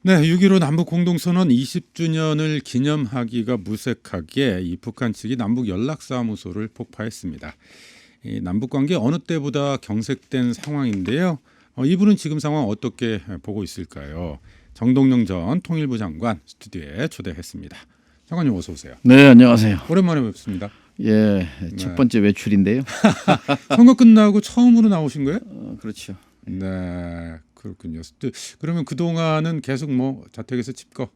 네, 6.15 남북 공동선언 20주년을 기념하기가 무색하게 이 북한 측이 남북 연락사무소를 폭파했습니다. 이 남북 관계 어느 때보다 경색된 상황인데요. 이분은 지금 상황 어떻게 보고 있을까요? 정동영 전 통일부 장관 스튜디오에 초대했습니다. 장관님 어서 오세요. 네, 안녕하세요. 오랜만에 뵙습니다. 예, 첫 번째 외출인데요. 선거 끝나고 처음으로 나오신 거예요? 그렇죠. 네, 그렇군요. 그러면 그 동안은 계속 뭐 자택에서 집거?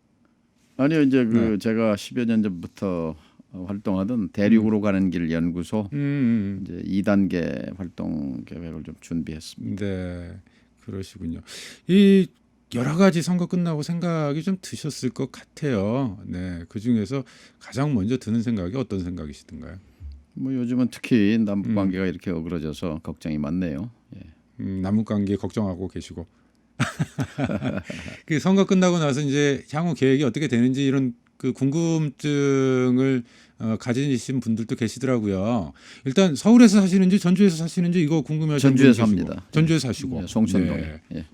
아니요, 이제 네. 제가 10여 년 전부터 활동하던 대륙으로 가는 길 연구소 이제 2단계 활동 계획을 좀 준비했습니다. 네, 그러시군요. 이 여러 가지 선거 끝나고 생각이 좀 드셨을 것 같아요. 네, 그 중에서 가장 먼저 드는 생각이 어떤 생각이시던가요? 뭐 요즘은 특히 남북 관계가 이렇게 어그러져서 걱정이 많네요. 예. 남북 관계 걱정하고 계시고. 그 선거 끝나고 나서 이제 향후 계획이 어떻게 되는지 이런 그 궁금증을 가지신 분들도 계시더라고요. 일단 서울에서 사시는지 전주에서 사시는지 이거 궁금해하시는 분이 전주에서 계시고. 합니다. 전주에서 사시고. 예, 송천동에. 네. 예.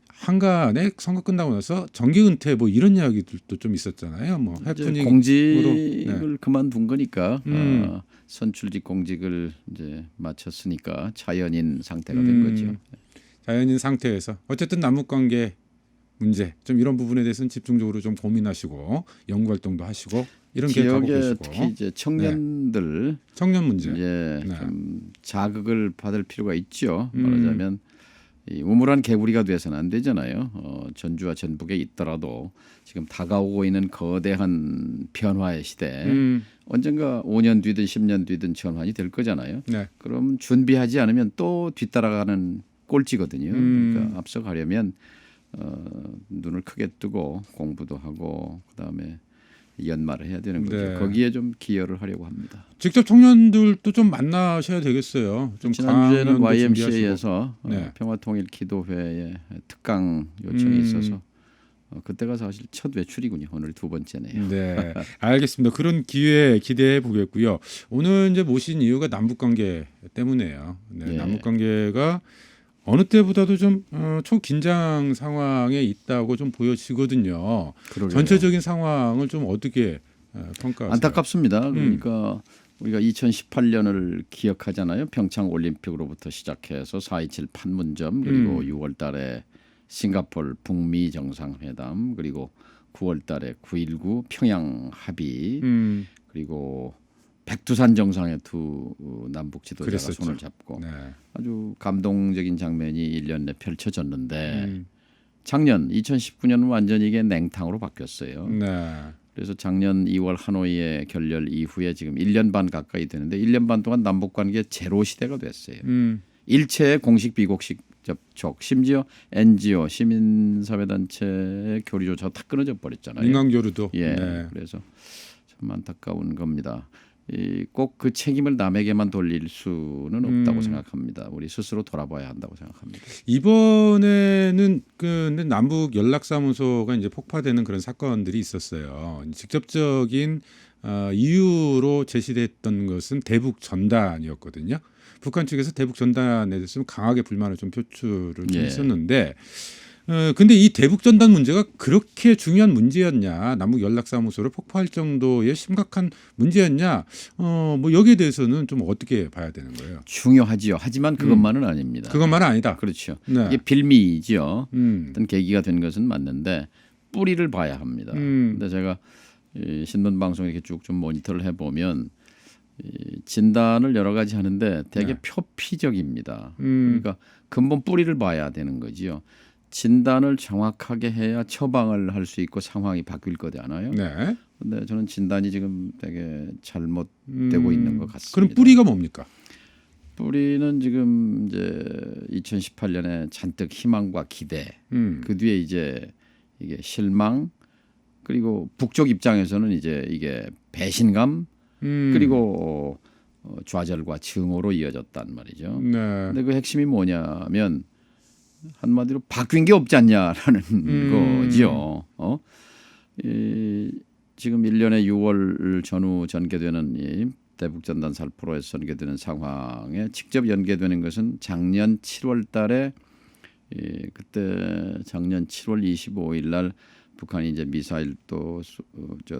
한간에 선거 끝나고 나서 정기 은퇴 뭐 이런 이야기들도 좀 있었잖아요. 뭐 이제 해프닝으로. 공직을 그만둔 거니까 선출직 공직을 이제 마쳤으니까 자연인 상태가 된 거죠. 자연인 상태에서 어쨌든 남북 관계 문제 좀 이런 부분에 대해서는 집중적으로 좀 고민하시고 연구 활동도 하시고 이런 계획하고 지역에 계시고. 특히 이제 청년들 청년 문제. 이제 네. 좀 자극을 받을 필요가 있죠. 말하자면 이 우물안 개구리가 돼서는 안 되잖아요. 전주와 전북에 있더라도 지금 다가오고 있는 거대한 변화의 시대 언젠가 5년 뒤든 10년 뒤든 전환이 될 거잖아요. 네. 그럼 준비하지 않으면 또 뒤따라가는 꼴찌거든요. 그러니까 앞서가려면 눈을 크게 뜨고 공부도 하고 그다음에 연말을 해야 되는 거죠. 네. 거기에 좀 기여를 하려고 합니다. 직접 청년들도 좀 만나셔야 되겠어요. 좀 지난주에는 강연도 YMCA에서 네. 평화통일기도회에 특강 요청이 있어서 그때가 사실 첫 외출이군요. 오늘 두 번째네요. 네, 알겠습니다. 그런 기회 기대해 보겠고요. 오늘 이제 모신 이유가 남북 관계 때문에요. 네, 예. 남북 관계가 어느 때보다도 좀 초긴장 상황에 있다고 좀 보여지거든요. 그러게요. 전체적인 상황을 좀 어떻게 평가하세요? 안타깝습니다. 그러니까 우리가 2018년을 기억하잖아요. 평창 올림픽으로부터 시작해서 4.27 판문점 그리고 6월달에 싱가포르 북미 정상회담 그리고 9월달에 9.19 평양 합의 그리고 백두산 정상에 두 남북 지도자가 그랬었죠. 손을 잡고 네. 아주 감동적인 장면이 1년 내 펼쳐졌는데 작년 2019년은 완전히 이게 냉탕으로 바뀌었어요. 네. 그래서 작년 2월 하노이의 결렬 이후에 지금 1년 반 가까이 되는데 1년 반 동안 남북 관계 제로 시대가 됐어요. 일체의 공식 비공식 접촉 심지어 NGO 시민사회단체의 교류조차 다 끊어져 버렸잖아요. 인간교류도. 예, 네. 그래서 참 안타까운 겁니다. 꼭 그 책임을 남에게만 돌릴 수는 없다고 생각합니다. 우리 스스로 돌아봐야 한다고 생각합니다. 이번에는 그 남북 연락사무소가 이제 폭파되는 그런 사건들이 있었어요. 직접적인 이유로 제시됐던 것은 대북 전단이었거든요. 북한 측에서 대북 전단에 대해서 강하게 불만을 좀 표출을 좀 예. 했었는데, 근데 이 대북 전단 문제가 그렇게 중요한 문제였냐, 남북 연락사무소를 폭파할 정도의 심각한 문제였냐, 뭐 여기에 대해서는 좀 어떻게 봐야 되는 거예요? 중요하지요. 하지만 그것만은 아닙니다. 그것만은 아니다. 그렇죠. 네. 이게 빌미이죠. 음. 어떤 계기가 된 것은 맞는데 뿌리를 봐야 합니다. 근데 제가 이 신문 방송 이렇게 쭉 좀 모니터를 해보면 이 진단을 여러 가지 하는데 되게 네. 표피적입니다. 그러니까 근본 뿌리를 봐야 되는 거지요. 진단을 정확하게 해야 처방을 할 수 있고 상황이 바뀔 거잖아요. 네. 근데 저는 진단이 지금 되게 잘못되고 있는 것 같습니다. 그럼 뿌리가 뭡니까? 뿌리는 지금 이제 2018년에 잔뜩 희망과 기대, 그 뒤에 이제 이게 실망, 그리고 북쪽 입장에서는 이제 이게 배신감, 그리고 좌절과 증오로 이어졌단 말이죠. 네. 근데 그 핵심이 뭐냐면 한마디로 바뀐 게 없지 않냐라는 거죠. 지금 1년에 6월 전후 전개되는 이 대북전단 살포로에서 전개되는 상황에 직접 연계되는 것은 작년 7월달에 그때 작년 7월 25일 날 북한이 이제 미사일 또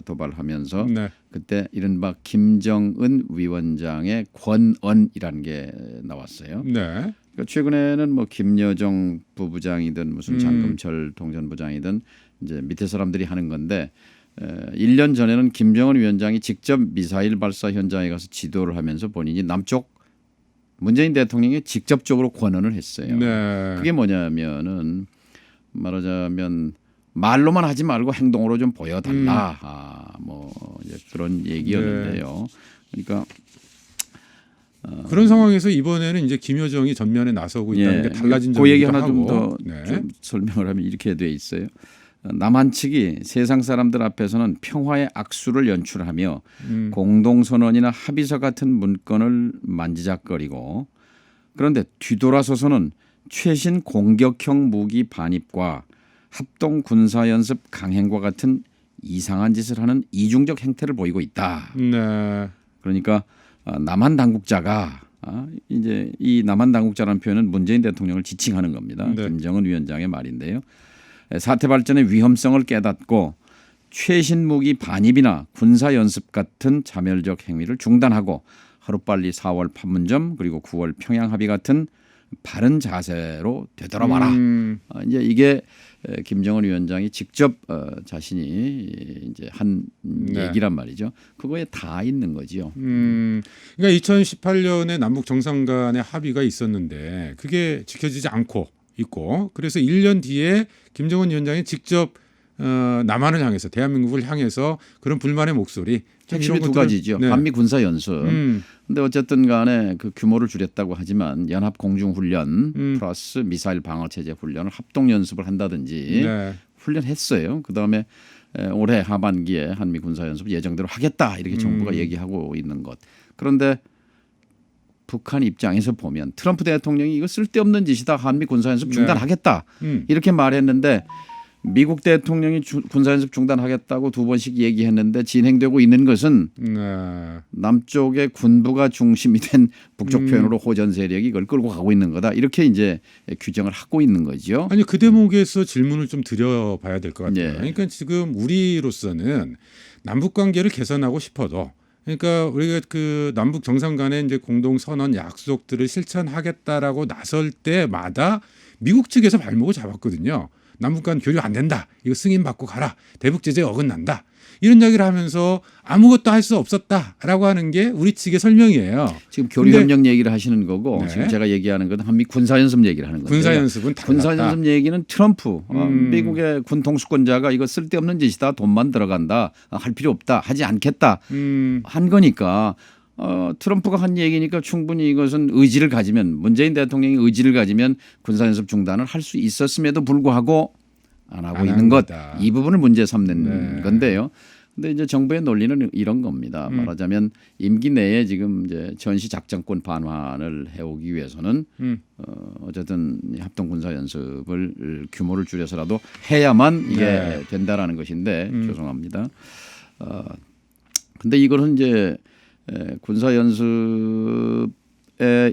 도발하면서 네. 그때 이른바 김정은 위원장의 권언이라는 게 나왔어요. 네. 그러니까 최근에는 뭐 김여정 부부장이든 무슨 장금철 통전부장이든 이제 밑에 사람들이 하는 건데 1년 전에는 김정은 위원장이 직접 미사일 발사 현장에 가서 지도를 하면서 본인이 남쪽 문재인 대통령이 직접적으로 권언을 했어요. 네. 그게 뭐냐면은 말하자면 말로만 하지 말고 행동으로 좀 보여달라. 뭐 이제 그런 얘기였는데요. 그러니까 그런 상황에서 이번에는 이제 김여정이 전면에 나서고 있다는 게 달라진 그 얘기 점이기도 하나 좀 하고. 더 좀 설명을 하면 이렇게 돼 있어요. 남한 측이 세상 사람들 앞에서는 평화의 악수를 연출하며 공동선언이나 합의서 같은 문건을 만지작거리고 그런데 뒤돌아서서는 최신 공격형 무기 반입과 합동 군사 연습 강행과 같은 이상한 짓을 하는 이중적 행태를 보이고 있다. 네. 그러니까 남한 당국자가 이제 이 남한 당국자라는 표현은 문재인 대통령을 지칭하는 겁니다. 네. 김정은 위원장의 말인데요. 사태 발전의 위험성을 깨닫고 최신 무기 반입이나 군사 연습 같은 자멸적 행위를 중단하고 하루빨리 4월 판문점 그리고 9월 평양 합의 같은 바른 자세로 되돌아와라. 이제 이게 김정은 위원장이 직접 자신이 이제 한 얘기란 말이죠. 그거에 다 있는 거지요. 그러니까 2018년에 남북 정상 간의 합의가 있었는데 그게 지켜지지 않고 있고 그래서 1년 뒤에 김정은 위원장이 직접 남한을 향해서 대한민국을 향해서 그런 불만의 목소리 핵심이 두 가지죠. 네. 한미 군사 연습. 근데 어쨌든 간에 그 규모를 줄였다고 하지만 연합 공중 훈련 플러스 미사일 방어 체제 훈련을 합동 연습을 한다든지 네. 훈련했어요. 그다음에 올해 하반기에 한미 군사 연습 예정대로 하겠다 이렇게 정부가 얘기하고 있는 것. 그런데 북한 입장에서 보면 트럼프 대통령이 이거 쓸데없는 짓이다. 한미 군사연습 중단하겠다. 이렇게 말했는데 미국 대통령이 군사연습 중단하겠다고 2번씩 얘기했는데 진행되고 있는 것은 남쪽의 군부가 중심이 된 북쪽 표현으로 호전 세력이 이걸 끌고 가고 있는 거다. 이렇게 이제 규정을 하고 있는 거죠. 아니 그 대목에서 질문을 좀 드려봐야 될 것 같아요. 예. 그러니까 지금 우리로서는 남북 관계를 개선하고 싶어도 그러니까 우리가 그 남북 정상 간의 이제 공동 선언 약속들을 실천하겠다라고 나설 때마다 미국 측에서 발목을 잡았거든요. 남북 간 교류 안 된다. 이거 승인 받고 가라. 대북 제재 어긋난다. 이런 이야기를 하면서 아무것도 할 수 없었다라고 하는 게 우리 측의 설명이에요. 지금 교류협력 얘기를 하시는 거고 네. 지금 제가 얘기하는 건 한미 군사연습 얘기를 하는 거예요. 군사연습은 달랐다. 군사연습 얘기는 트럼프 미국의 군 통수권자가 이거 쓸데없는 짓이다. 돈만 들어간다. 할 필요 없다. 하지 않겠다. 한 거니까 트럼프가 한 얘기니까 충분히 이것은 의지를 가지면 문재인 대통령이 의지를 가지면 군사연습 중단을 할 수 있었음에도 불구하고 안 하고 있는 것. 이 부분을 문제 삼는 건데요. 근데 이제 정부의 논리는 이런 겁니다. 말하자면 임기 내에 지금 이제 전시 작전권 반환을 해오기 위해서는 어쨌든 합동 군사 연습을 규모를 줄여서라도 해야만 이게 된다라는 것인데 죄송합니다. 근데 이거는 이제 군사 연습에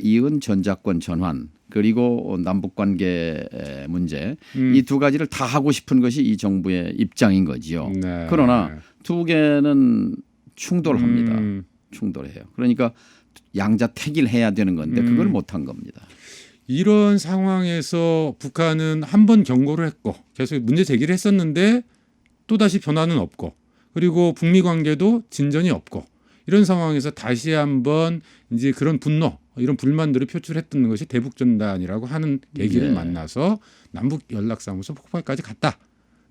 이은 전작권 전환 그리고 남북 관계 문제 이 두 가지를 다 하고 싶은 것이 이 정부의 입장인 거지요. 네. 그러나 두 개는 충돌합니다. 충돌해요. 그러니까 양자택일해야 되는 건데 그걸 못한 겁니다. 이런 상황에서 북한은 한 번 경고를 했고 계속 문제 제기를 했었는데 또다시 변화는 없고 그리고 북미 관계도 진전이 없고 이런 상황에서 다시 한번 이제 그런 분노 이런 불만들을 표출했던 것이 대북전단이라고 하는 계기를 만나서 남북연락사무소 폭발까지 갔다.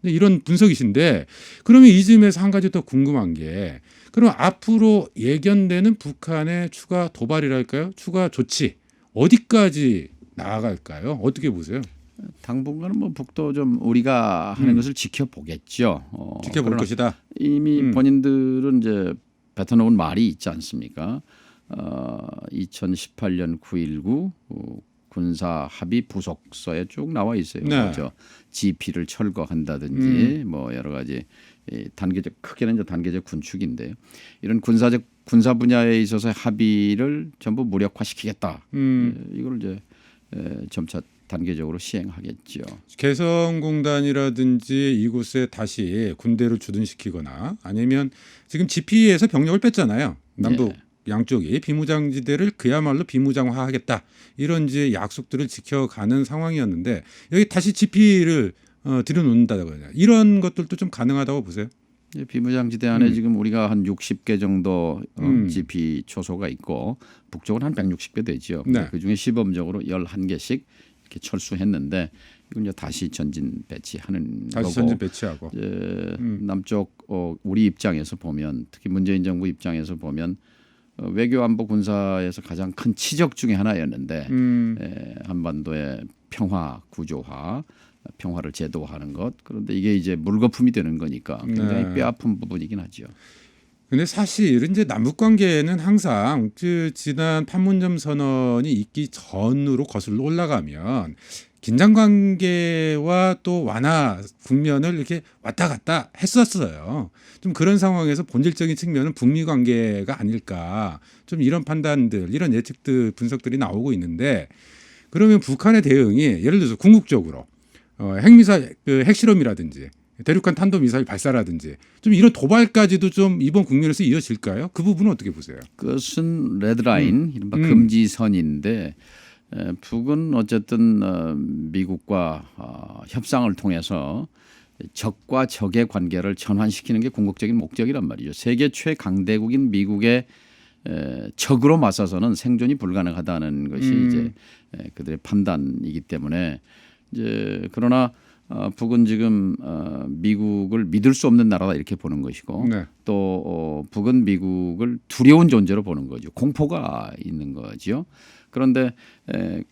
이런 분석이신데 그러면 이 점에서 한 가지 더 궁금한 게 그럼 앞으로 예견되는 북한의 추가 도발이랄까요? 추가 조치 어디까지 나아갈까요? 어떻게 보세요? 당분간은 뭐 북도 좀 우리가 하는 것을 지켜보겠죠. 지켜볼 것이다. 이미 본인들은 이제 뱉어놓은 말이 있지 않습니까? 2018년 9.19 군사 합의 부속서에 쭉 나와 있어요. 네. 그렇죠. GP를 철거한다든지 뭐 여러 가지 단계적 크게는 이제 단계적 군축인데요. 이런 군사적 군사 분야에 있어서 합의를 전부 무력화시키겠다. 이걸 이제 점차 단계적으로 시행하겠죠. 개성공단이라든지 이곳에 다시 군대를 주둔시키거나 아니면 지금 GP에서 병력을 뺐잖아요. 남북 양쪽이 비무장지대를 그야말로 비무장화하겠다. 이런 이제 약속들을 지켜가는 상황이었는데 여기 다시 GP를 들여놓는다거나 이런 것들도 좀 가능하다고 보세요. 비무장지대 안에 지금 우리가 한 60개 정도 GP 초소가 있고 북쪽은 한 160개 되죠. 네. 그중에 시범적으로 11개씩 이렇게 철수했는데 이건 이제 다시 전진 배치하는 다시 거고. 전진 배치하고. 남쪽 우리 입장에서 보면 특히 문재인 정부 입장에서 보면 외교 안보 군사에서 가장 큰 치적 중에 하나였는데 한반도의 평화 구조화, 평화를 제도화하는 것. 그런데 이게 이제 물거품이 되는 거니까 굉장히 네. 뼈아픈 부분이긴 하죠. 근데 사실 이제 남북 관계는 항상 지난 판문점 선언이 있기 전으로 거슬러 올라가면 긴장 관계와 또 완화 국면을 이렇게 왔다 갔다 했었어요. 좀 그런 상황에서 본질적인 측면은 북미 관계가 아닐까. 좀 이런 판단들, 이런 예측들, 분석들이 나오고 있는데 그러면 북한의 대응이 예를 들어서 궁극적으로 핵미사일, 핵실험이라든지 대륙간 탄도미사일 발사라든지 좀 이런 도발까지도 좀 이번 국면에서 이어질까요? 그 부분은 어떻게 보세요? 그것은 레드라인, 이른바 금지선인데 북은 어쨌든 미국과 협상을 통해서 적과 적의 관계를 전환시키는 게 궁극적인 목적이란 말이죠. 세계 최강대국인 미국의 적으로 맞서서는 생존이 불가능하다는 것이 이제 그들의 판단이기 때문에 이제 그러나 북은 지금 미국을 믿을 수 없는 나라다 이렇게 보는 것이고 네. 또 북은 미국을 두려운 존재로 보는 거죠. 공포가 있는 거죠. 그런데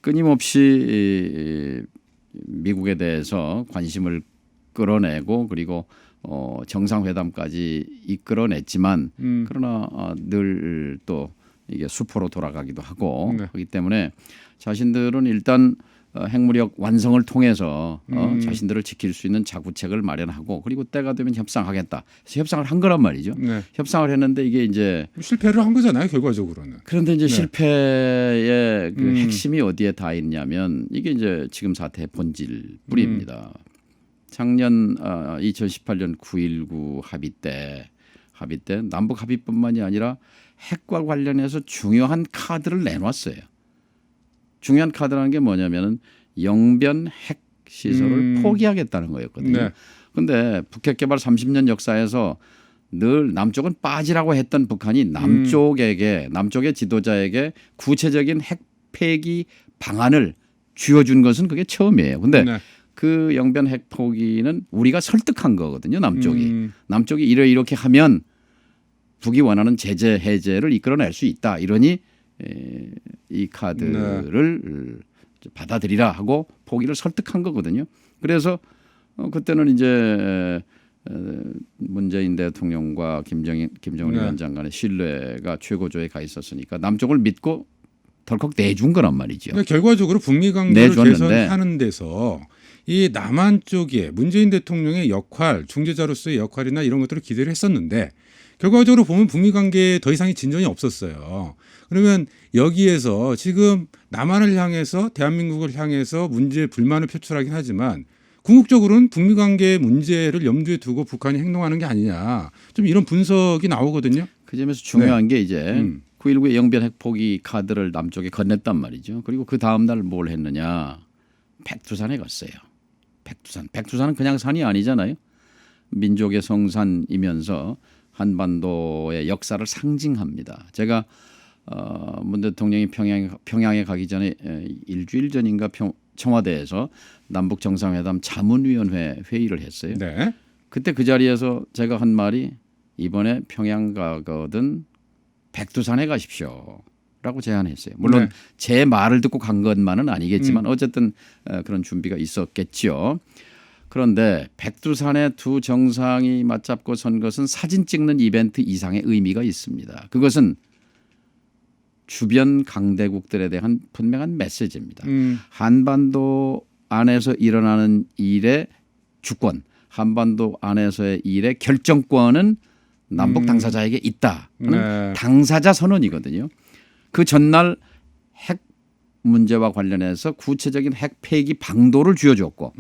끊임없이 미국에 대해서 관심을 끌어내고 그리고 정상회담까지 이끌어냈지만 그러나 늘 또 이게 수포로 돌아가기도 하고 그렇기 때문에 자신들은 일단 핵무력 완성을 통해서 자신들을 지킬 수 있는 자구책을 마련하고 그리고 때가 되면 협상하겠다. 그래서 협상을 한 거란 말이죠. 네. 협상을 했는데 이게 이제 실패를 한 거잖아요, 결과적으로는. 그런데 이제 네. 실패의 그 핵심이 어디에 다 있냐면 이게 이제 지금 사태의 본질 뿌리입니다. 작년 2018년 9.19 합의 때 남북 합의뿐만이 아니라 핵과 관련해서 중요한 카드를 내놨어요. 중요한 카드라는 게 뭐냐면은 영변 핵 시설을 포기하겠다는 거였거든요. 네. 그런데 북핵 개발 30년 역사에서 늘 남쪽은 빠지라고 했던 북한이 남쪽의 지도자에게 구체적인 핵 폐기 방안을 쥐어준 것은 그게 처음이에요. 근데 네. 그 영변 핵 포기는 우리가 설득한 거거든요. 남쪽이 이렇게 하면 북이 원하는 제재 해제를 이끌어낼 수 있다. 이러니 이 카드를 받아들이라 하고 포기를 설득한 거거든요. 그래서 그때는 이제 문재인 대통령과 김정은 위원장 간의 신뢰가 최고조에 가 있었으니까 남쪽을 믿고 덜컥 내준 거란 말이죠. 그러니까 결과적으로 북미 관계를 내줬는데. 개선하는 데서 이 남한 쪽에 문재인 대통령의 역할, 중재자로서의 역할이나 이런 것들을 기대를 했었는데 결과적으로 보면 북미 관계에 더 이상의 진전이 없었어요. 그러면 여기에서 지금 남한을 향해서 대한민국을 향해서 문제 불만을 표출하긴 하지만 궁극적으로는 북미 관계의 문제를 염두에 두고 북한이 행동하는 게 아니냐. 좀 이런 분석이 나오거든요. 그 점에서 중요한 게 이제 9.19의 영변 핵 포기 카드를 남쪽에 건넸단 말이죠. 그리고 그 다음 날 뭘 했느냐. 백두산에 갔어요. 백두산은 그냥 산이 아니잖아요. 민족의 성산이면서 한반도의 역사를 상징합니다. 제가 문 대통령이 평양에 가기 전에 일주일 전인가 청와대에서 남북 정상회담 자문위원회 회의를 했어요. 네. 그때 그 자리에서 제가 한 말이 이번에 평양 가거든 백두산에 가십시오라고 제안했어요. 물론 네. 제 말을 듣고 간 것만은 아니겠지만 어쨌든 그런 준비가 있었겠죠. 그런데 백두산의 두 정상이 맞잡고 선 것은 사진 찍는 이벤트 이상의 의미가 있습니다. 그것은 주변 강대국들에 대한 분명한 메시지입니다. 한반도 안에서 일어나는 일의 주권, 한반도 안에서의 일의 결정권은 남북 당사자에게 있다 하는 네. 당사자 선언이거든요. 그 전날 핵 문제와 관련해서 구체적인 핵 폐기 방도를 쥐어줬고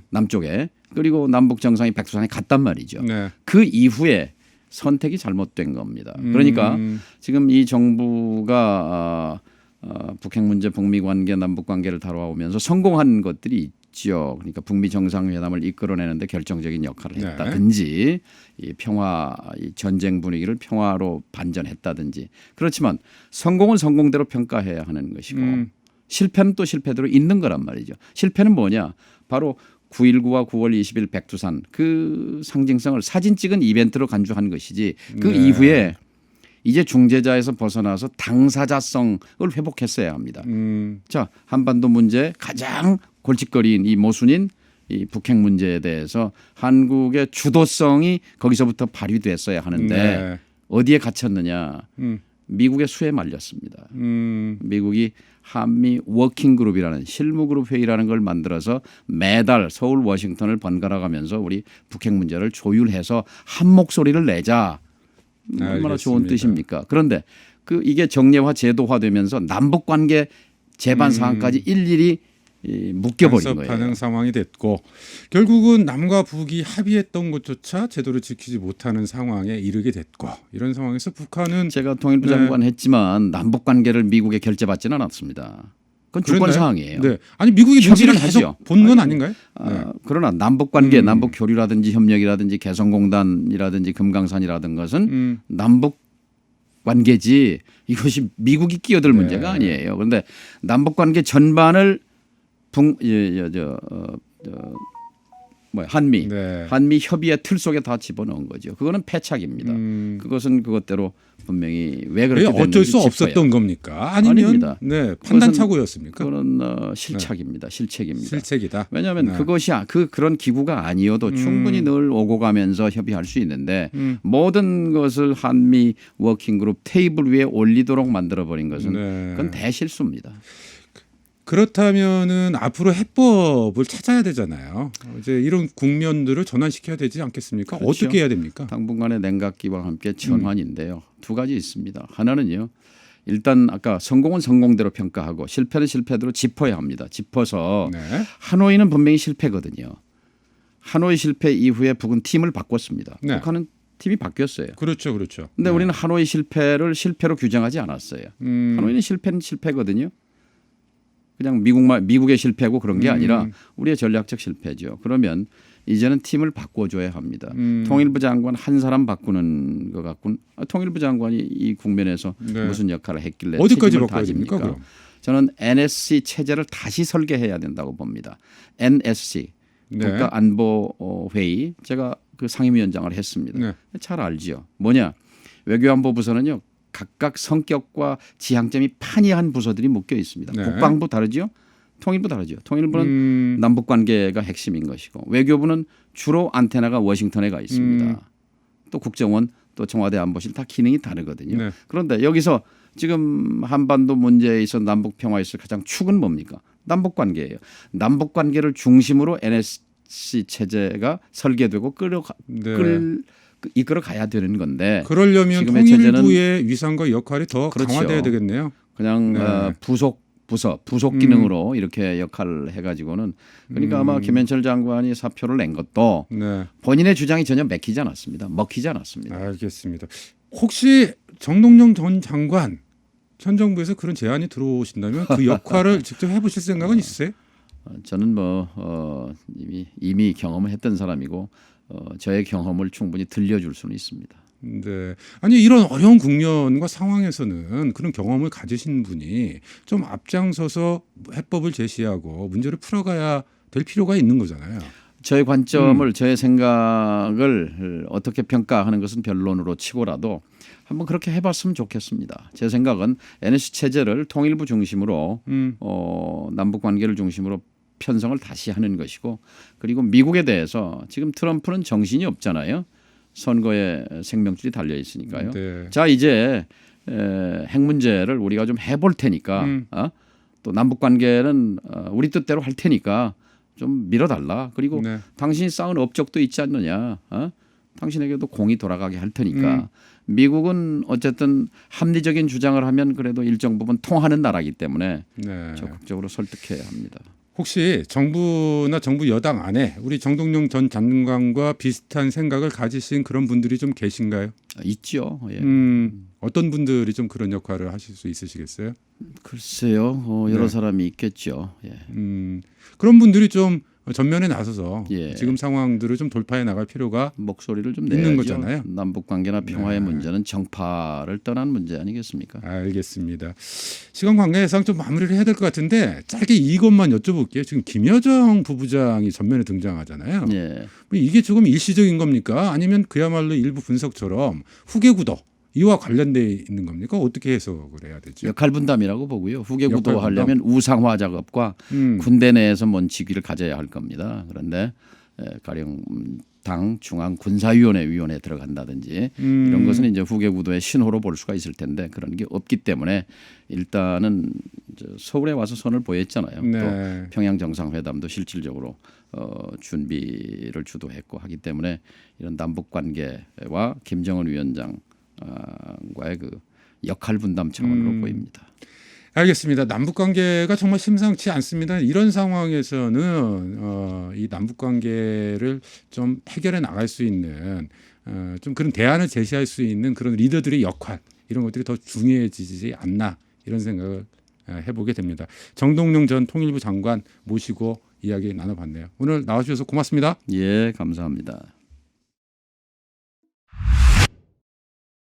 남쪽에 그리고 남북 정상이 백두산에 갔단 말이죠. 네. 그 이후에 선택이 잘못된 겁니다. 그러니까 지금 이 정부가 북핵 문제, 북미 관계, 남북 관계를 다뤄오면서 성공한 것들이 있죠. 그러니까 북미 정상회담을 이끌어내는데 결정적인 역할을 네. 했다든지 이 평화, 이 전쟁 분위기를 평화로 반전했다든지 그렇지만 성공은 성공대로 평가해야 하는 것이고 실패는 또 실패대로 있는 거란 말이죠. 실패는 뭐냐? 바로 9.19와 9월 20일 백두산 그 상징성을 사진 찍은 이벤트로 간주한 것이지 그 네. 이후에 이제 중재자에서 벗어나서 당사자성을 회복했어야 합니다. 자, 한반도 문제 가장 골칫거리인 이 모순인 이 북핵 문제에 대해서 한국의 주도성이 거기서부터 발휘됐어야 하는데 네. 어디에 갇혔느냐? 미국의 수에 말렸습니다. 미국이 한미 워킹그룹이라는 실무그룹 회의라는 걸 만들어서 매달 서울 워싱턴을 번갈아 가면서 우리 북핵 문제를 조율해서 한 목소리를 내자. 얼마나 좋은 알겠습니다. 뜻입니까? 그런데 그 이게 정례화 제도화되면서 남북 관계 재반 사항까지 일일이 묶여버린 간섭하는 거예요. 상황이 됐고 결국은 남과 북이 합의했던 것조차 제대로 지키지 못하는 상황에 이르게 됐고 이런 상황에서 북한은 제가 통일부 장관 했지만 남북 관계를 미국에 결재받지는 않았습니다. 그건 주권 그랬나요? 사항이에요. 네. 아니 미국이 협의를 눈치를 계속 하죠. 본 건 아닌가요? 그러나 남북 관계, 남북 교류라든지 협력이라든지 개성공단이라든지 금강산이라든 것은 남북 관계지 이것이 미국이 끼어들 문제가 아니에요. 그런데 남북 관계 전반을 한미 네. 한미 협의의 틀 속에 다 집어넣은 거죠. 그거는 패착입니다. 그것은 그것대로 분명히 왜 그렇게 됐는지 어쩔 수 짚어야 없었던 겁니까? 아니면 아닙니다. 네, 판단착오였습니까? 그거는 실착입니다. 실책입니다. 실책이다. 왜냐하면 네. 그것이 그런 기구가 아니어도 충분히 늘 오고 가면서 협의할 수 있는데 모든 것을 한미 워킹그룹 테이블 위에 올리도록 만들어버린 것은 네. 그건 대실수입니다. 그렇다면은 앞으로 해법을 찾아야 되잖아요. 이제 이런 국면들을 전환시켜야 되지 않겠습니까? 그렇죠. 어떻게 해야 됩니까? 당분간의 냉각기와 함께 전환인데요. 두 가지 있습니다. 하나는요. 일단 아까 성공은 성공대로 평가하고 실패는 실패대로 짚어야 합니다. 짚어서 네. 하노이는 분명히 실패거든요. 하노이 실패 이후에 북은 팀을 바꿨습니다. 네. 북한은 팀이 바뀌었어요. 그렇죠, 그렇죠. 근데 네. 우리는 하노이 실패를 실패로 규정하지 않았어요. 하노이는 실패는 실패거든요. 그냥 미국의 실패고 그런 게 아니라 우리의 전략적 실패죠. 그러면 이제는 팀을 바꿔줘야 합니다. 통일부 장관 한 사람 바꾸는 것 같군. 통일부 장관이 이 국면에서 네. 무슨 역할을 했길래 어디까지 책임을 바꿔야 됩니까? 다집니까? 그럼? 저는 NSC 체제를 다시 설계해야 된다고 봅니다. NSC 네. 국가안보회의 제가 그 상임위원장을 했습니다. 네. 잘 알지요. 뭐냐 외교안보 부서는요. 각각 성격과 지향점이 판이한 부서들이 묶여 있습니다. 네. 국방부 다르죠. 통일부 다르죠. 통일부는 남북 관계가 핵심인 것이고 외교부는 주로 안테나가 워싱턴에 가 있습니다. 또 국정원 또 청와대 안보실 다 기능이 다르거든요. 네. 그런데 여기서 지금 한반도 문제에 있어 남북 평화에 있어 가장 축은 뭡니까? 남북 관계예요. 남북 관계를 중심으로 NSC 체제가 설계되고 이끌어 가야 되는 건데 그러려면 지금의 통일부의 위상과 역할이 더 그렇죠. 강화돼야 되겠네요. 그냥 네. 부속 기능으로 이렇게 역할을 해가지고는 그러니까 아마 김현철 장관이 사표를 낸 것도 네. 본인의 주장이 전혀 먹히지 않았습니다. 알겠습니다. 혹시 정동영 전 장관 현 정부에서 그런 제안이 들어오신다면 그 역할을 직접 해보실 생각은 있으세요? 저는 이미 경험을 했던 사람이고 저의 경험을 충분히 들려줄 수는 있습니다. 네. 아니 이런 어려운 국면과 상황에서는 그런 경험을 가지신 분이 좀 앞장서서 해법을 제시하고 문제를 풀어가야 될 필요가 있는 거잖아요. 저의 관점을 저의 생각을 어떻게 평가하는 것은 변론으로 치고라도 한번 그렇게 해봤으면 좋겠습니다. 제 생각은 NSC 체제를 통일부 중심으로 남북 관계를 중심으로 편성을 다시 하는 것이고 그리고 미국에 대해서 지금 트럼프는 정신이 없잖아요. 선거에 생명줄이 달려 있으니까요. 네. 자 이제 핵 문제를 우리가 좀 해볼 테니까 또 남북 관계는 우리 뜻대로 할 테니까 좀 밀어달라. 그리고 네. 당신이 쌓은 업적도 있지 않느냐. 당신에게도 공이 돌아가게 할 테니까 미국은 어쨌든 합리적인 주장을 하면 그래도 일정 부분 통하는 나라이기 때문에 네. 적극적으로 설득해야 합니다. 혹시 정부나 정부 여당 안에 우리 정동영 전 장관과 비슷한 생각을 가지신 그런 분들이 좀 계신가요? 있죠. 예. 어떤 분들이 좀 그런 역할을 하실 수 있으시겠어요? 글쎄요. 여러 네. 사람이 있겠죠. 예. 그런 분들이 좀 전면에 나서서 예. 지금 상황들을 좀 돌파해 나갈 필요가 목소리를 좀 있는 내야죠. 거잖아요. 남북 관계나 평화의 네. 문제는 정파를 떠난 문제 아니겠습니까? 알겠습니다. 시간 관계상 좀 마무리를 해야 될 것 같은데 짧게 이것만 여쭤볼게요. 지금 김여정 부부장이 전면에 등장하잖아요. 예. 이게 조금 일시적인 겁니까? 아니면 그야말로 일부 분석처럼 후계 구도 이와 관련돼 있는 겁니까? 어떻게 해석을 해야 되죠? 역할 분담이라고 보고요. 후계 역할 구도하려면 우상화 작업과 군대 내에서 뭔 직위를 가져야 할 겁니다. 그런데 가령 당 중앙 군사위원회 위원회에 들어간다든지 이런 것은 이제 후계 구도의 신호로 볼 수가 있을 텐데 그런 게 없기 때문에 일단은 서울에 와서 선을 보였잖아요. 네. 또 평양 정상회담도 실질적으로 준비를 주도했고 하기 때문에 이런 남북 관계와 김정은 위원장 과의 그 역할 분담 차원으로 보입니다. 알겠습니다. 남북 관계가 정말 심상치 않습니다. 이런 상황에서는 이 남북 관계를 좀 해결해 나갈 수 있는 좀 그런 대안을 제시할 수 있는 그런 리더들의 역할 이런 것들이 더 중요해지지 않나 이런 생각을 해보게 됩니다. 정동영 전 통일부 장관 모시고 이야기 나눠봤네요. 오늘 나와주셔서 고맙습니다. 예, 감사합니다.